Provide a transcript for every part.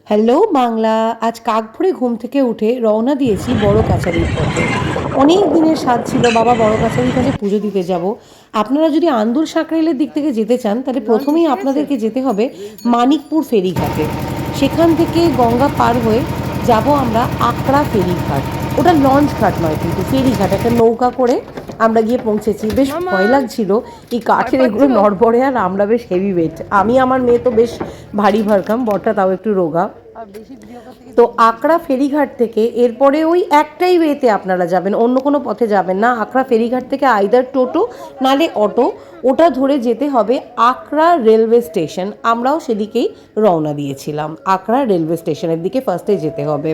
Hello Bangla. আজ কাক ভোরে ঘুম থেকে উঠে রওনা দিয়েছি বড় কাছারির পথে। অনেক দিনের স্বাদ ছিল বাবা বড় কাছারির কাছে পুজো দিতে যাব। আপনারা যদি আন্দুল সাকরাইলের দিক থেকে যেতে চান তাহলে লঞ্চ প্রথমেই এসে গেছে। আপনাদেরকে যেতে হবে মানিকপুর ফেরিঘাটে। সেখান থেকে গঙ্গা পার হয়ে যাব আমরা আকড়া ফেরিঘাট। ওটা লঞ্চ ঘাট নয়, কিন্তু ফেরিঘাট, একটা নৌকা করে আমরা গিয়ে পৌঁছেছি। বেশ মামা ভয় লাগছিল, এই ভয় কাঠের এগুলো পাচ্ছো? নড়বড়ে, আর আমরা বেশ হেভি ওয়েট। আমি, আমার মেয়ে তো বেশ ভারী ভারকাম, বরটা তাও একটু রোগা। আর বেশি ভিডিও করতে গিয়ে তো দম বন্ধ আকড়া হয়ে যাবে। ফেরিঘাট থেকে এরপরে ওই একটাই ওয়েতে আপনারা যাবেন, অন্য কোনো পথে যাবেন না। আকড়া ফেরিঘাট থেকে আইদার টোটো নালে অটো, ওটা ধরে যেতে হবে আকড়া রেলওয়ে স্টেশন। আমরাও সেদিকেই রওনা দিয়েছিলাম, আকড়া রেলওয়ে স্টেশনের দিকে ফার্স্টে যেতে হবে।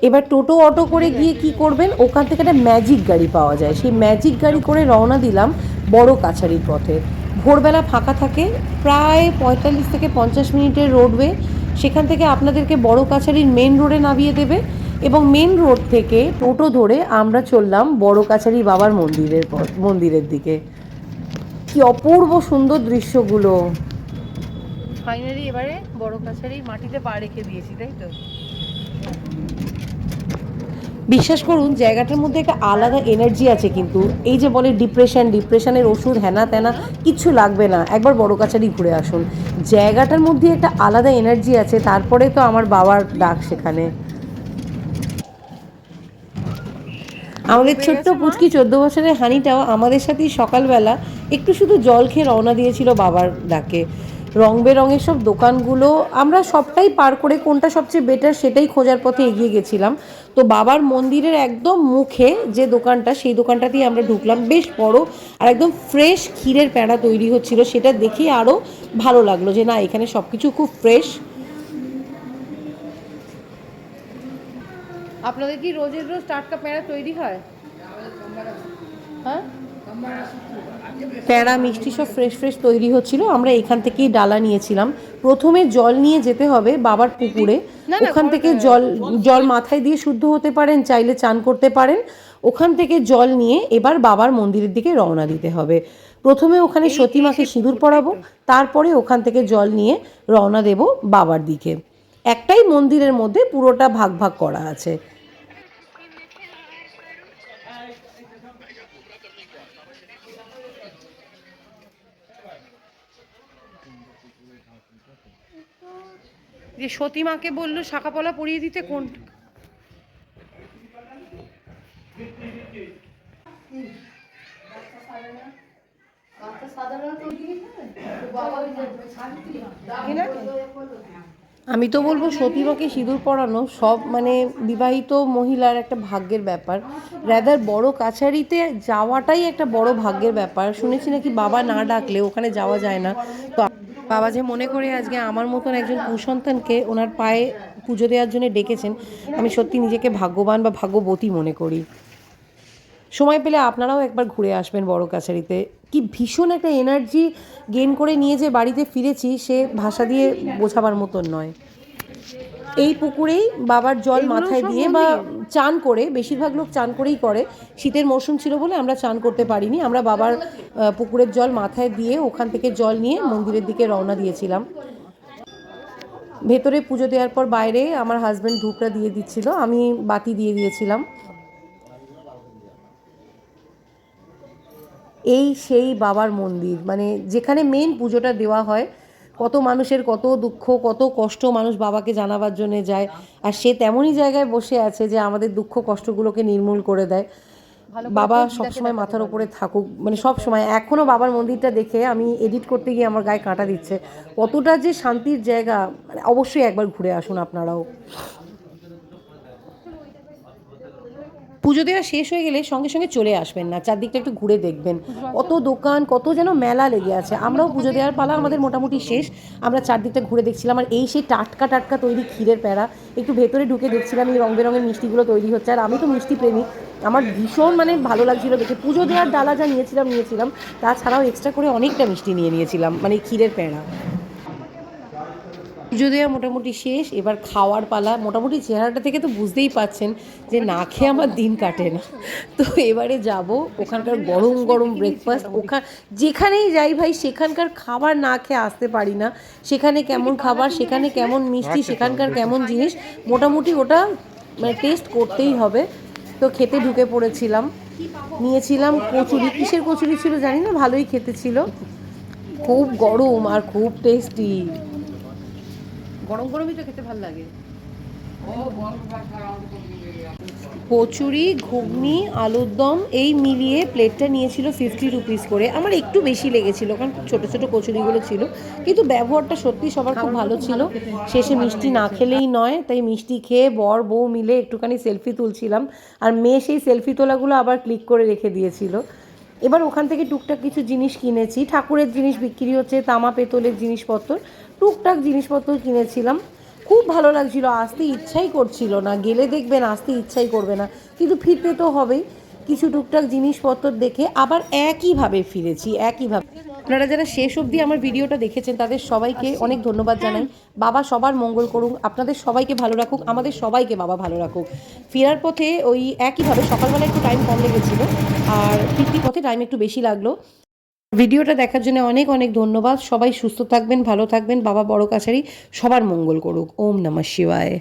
এবার টোটো অটো করে গিয়ে কি করবেন, ওখান থেকে একটা ম্যাজিক গাড়ি পাওয়া যায়, সেই ম্যাজিক গাড়ি করে রওনা দিলাম বড় কাছারির পথে। ভোরবেলা ফাঁকা থাকে, প্রায় 45 থেকে 50 মিনিটের রোডওয়ে। সেখান থেকে আপনাদেরকে বড় কাছারির মেন রোডে নামিয়ে দেবে, এবং মেন রোড থেকে টোটো ধরে আমরা চললাম বড় কাছারি বাবার মন্দিরের দিকে। কি অপূর্ব সুন্দর দৃশ্যগুলো! ফাইনালি এবারে বড় কাছারি মাটিতে পা রেখে দিয়েছি, তাই তো? বিশ্বাস করুন, জায়গাটার মধ্যে একটা আলাদা এনার্জি আছে। কিন্তু এই যে বলে ডিপ্রেশনের ওষুধ হ্যানা ত্যানা কিচ্ছু লাগবে না, একবার বড় কাছারি ঘুরে আসুন। জায়গাটার মধ্যে একটা আলাদা এনার্জি আছে। তারপরে তো আমার বাবার ডাক সেখানে। খিদে আমাদের পেয়ে ছোট্ট গেছে মা? পুচকি 14 বছরের হানিটাও আমাদের সাথেই সকালবেলা একটু শুধু জল খেয়ে রওনা দিয়েছিল বাবার ডাকে। রং বেরঙের সব দোকানগুলো আমরা সবটাই পার করে কোনটা সবচেয়ে বেটার সেটাই খোঁজার পথে এগিয়ে গেছিলাম। তো বাবার মন্দিরের একদম মুখে যে দোকানটা, সেই দোকানটাতেই আমরা ঢুকলাম। বেশ বড়, আর একদম ফ্রেশ ক্ষীরের প্যাঁড়া তৈরি হচ্ছিল, সেটা দেখেই আরও ভালো লাগলো যে না, এখানে সব কিছু খুব ফ্রেশ। আপনাদের কি রোজের রোজ টাটকা প্যাঁড়া তৈরি হয়? হ্যাঁ, প্যাঁড়া মিষ্টি সব ফ্রেশ ফ্রেশ তৈরি হচ্ছিল। আমরা এখান থেকেই ডালা নিয়েছিলাম। প্রথমে জল নিয়ে যেতে হবে বাবার পুকুরে। না না ওখান থেকে জল জল মাথায় দিয়ে শুদ্ধ হতে পারেন, চাইলে চান করতে পারেন। ওখান থেকে জল নিয়ে এবার বাবার মন্দিরের দিকে রওনা দিতে হবে। প্রথমে ওখানে এই এই সতীমাকে সেই সিঁদুর পুকুর, তাই পরাবো, তো? তারপরে ওখান থেকে জল নিয়ে রওনা দেব বাবার দিকে। একটাই মন্দিরের মধ্যে পুরোটা ভাগ ভাগ করা আছে। যে সতী মাকে বললো শাঁখাপলা পরিয়ে দিতে, কোন? আমি তো বলবো সতীমাকে সিঁদুর পরানো সব মানে বিবাহিত মহিলার একটা ভাগ্যের ব্যাপার। রাদার বড় কাছারিতে যাওয়াটাই একটা বড় ভাগ্যের ব্যাপার। শুনেছি নাকি বাবা না ডাকলে ওখানে যাওয়া যায় না। তো বাবা যে মনে করে আজকে আমার মতন একজন কুসন্তানকে ওনার পায়ে পুজো দেওয়ার জন্য ডেকেছেন, আমি সত্যি নিজেকে ভাগ্যবান বা ভাগ্যবতী মনে করি। সময় পেলে আপনারাও একবার ঘুরে আসবেন বড় কাছারিতে। কি ভীষণ একটা এনার্জি গেইন করে নিয়ে যে বাড়িতে ফিরেছি, সে ভাষা দিয়ে বোঝাবার মতন নয়। এই পুকুরেই বাবার জল এইগুলো মাথায় সব দিয়ে বা মন্দির? চান করে, বেশিরভাগ লোক চান করেই করে। শীতের মরশুম ছিল বলে আমরা চান করতে পারিনি। আমরা বাবার পুকুরের জল মাথায় দিয়ে ওখান থেকে জল নিয়ে মন্দিরের দিকে রওনা দিয়েছিলাম। ভেতরে পুজো দেওয়ার পর বাইরে আমার হাজব্যান্ড ধূপটা দিয়ে দিচ্ছিল, আমি বাতি দিয়ে দিয়েছিলাম। এই সেই বাবার মন্দির, মানে যেখানে মেন পুজোটা দেওয়া হয়। কত মানুষের কত দুঃখ, কত কষ্ট মানুষ বাবাকে জানাবার জন্য যায়, আর সে তেমনই জায়গায় বসে আছে যে আমাদের দুঃখ কষ্টগুলোকে নির্মূল করে দেয়। ভালো করে বাবা তোর দিদাকে সবসময় দেখাতে মাথার পারবে। ওপরে থাকুক, মানে সব সময়। এখনও বাবার মন্দিরটা দেখে আমি এডিট করতে গিয়ে আমার গায়ে কাঁটা দিচ্ছে। কতটা যে শান্তির জায়গা, মানে অবশ্যই একবার ঘুরে আসুন আপনারাও। পুজো দেওয়া শেষ হয়ে গেলে সঙ্গে সঙ্গে চলে আসবেন না, চারদিকটা একটু ঘুরে দেখবেন। কত দোকান, কত যেন মেলা লেগে আছে। আমরাও পুজো দেওয়ার পালা আমাদের মোটামুটি শেষ। আমরা চারদিকটা ঘুরে দেখছিলাম, আর এই সেই টাটকা টাটকা তৈরি ক্ষীরের প্যাড়া। একটু ভেতরে ঢুকে দেখছিলাম এই রং বেরঙের মিষ্টিগুলো তৈরি হচ্ছে। আর আমি তো মিষ্টি প্রেমী, আমার ভীষণ মানে ভালো লাগছিলো দেখে। পুজো দেওয়ার ডালা যা নিয়েছিলাম, তাছাড়াও এক্সট্রা করে অনেকটা মিষ্টি নিয়ে নিয়েছিলাম, মানে ক্ষীরের প্যাড়া। পুজো দেওয়া মোটামুটি শেষ, এবার খাওয়ার পালা। মোটামুটি চেহারাটা থেকে তো বুঝতেই পাচ্ছেন যে না খেয়ে আমার দিন কাটে না। তো এবারে যাব ওখানকার গরম গরম ব্রেকফাস্ট। যেখানেই যাই ভাই সেখানকার খাবার না খেয়ে আসতে পারি না। সেখানে কেমন খাবার, সেখানে কেমন মিষ্টি, সেখানকার কেমন জিনিস, মোটামুটি ওটা মানে টেস্ট করতেই হবে। তো খেতে ঢুকে পড়েছিলাম, নিয়েছিলাম কচুরি। কিসের কচুরি ছিল জানি না, ভালোই খেতে ছিল, খুব গরম আর খুব টেস্টি। গরম গরমই তো খেতে ভালো লাগে। কচুরি, ঘুগনি, আলুর দম এই মিলিয়ে প্লেটটা নিয়েছিল 50 রুপিস করে। আমার একটু বেশি লেগেছিল কারণ ছোটো ছোটো কচুরিগুলো ছিল, কিন্তু ব্যবহারটা সত্যি সবার খুব ভালো ছিল। শেষে মিষ্টি না খেলেই নয়, তাই মিষ্টি খেয়ে বর বউ মিলে একটুখানি সেলফি তুলছিলাম, আর মেয়ে সেই সেলফি তোলাগুলো আবার ক্লিক করে রেখে দিয়েছিল। এবার ওখান থেকে টুকটাক কিছু জিনিস কিনেছি, ঠাকুরের জিনিস বিক্রি হচ্ছে, তামা পেতলের জিনিসপত্র, টুকটাক জিনিসপত্র কিনেছিলাম। খুব ভালো লাগছিল, আসতে ইচ্ছাই করছিল না, গেলে দেখবেন আসতে ইচ্ছাই করবে না, কিন্তু ফিরতে তো হবেই। কিছু টুকটাক জিনিসপত্র দেখে আবার একইভাবে ফিরেছি, একইভাবে। আপনারা যারা শেষ অবধি আমার ভিডিওটা দেখেছেন তাদের সবাইকে অনেক ধন্যবাদ জানাই। বাবা সবার মঙ্গল করুক, আপনাদের সবাইকে ভালো রাখুক, আমাদের সবাইকে বাবা ভালো রাখুক। ফেরার পথে ওই একইভাবে সকালবেলা একটু টাইম কম লেগেছিল, আর ফিরতি পথে টাইম একটু বেশি লাগলো। ভিডিওটা দেখার জন্য অনেক অনেক ধন্যবাদ। সবাই সুস্থ থাকবেন, ভালো থাকবেন, বাবা বড় কাছারি সবার মঙ্গল করুক। ওম নমঃ শিবায়।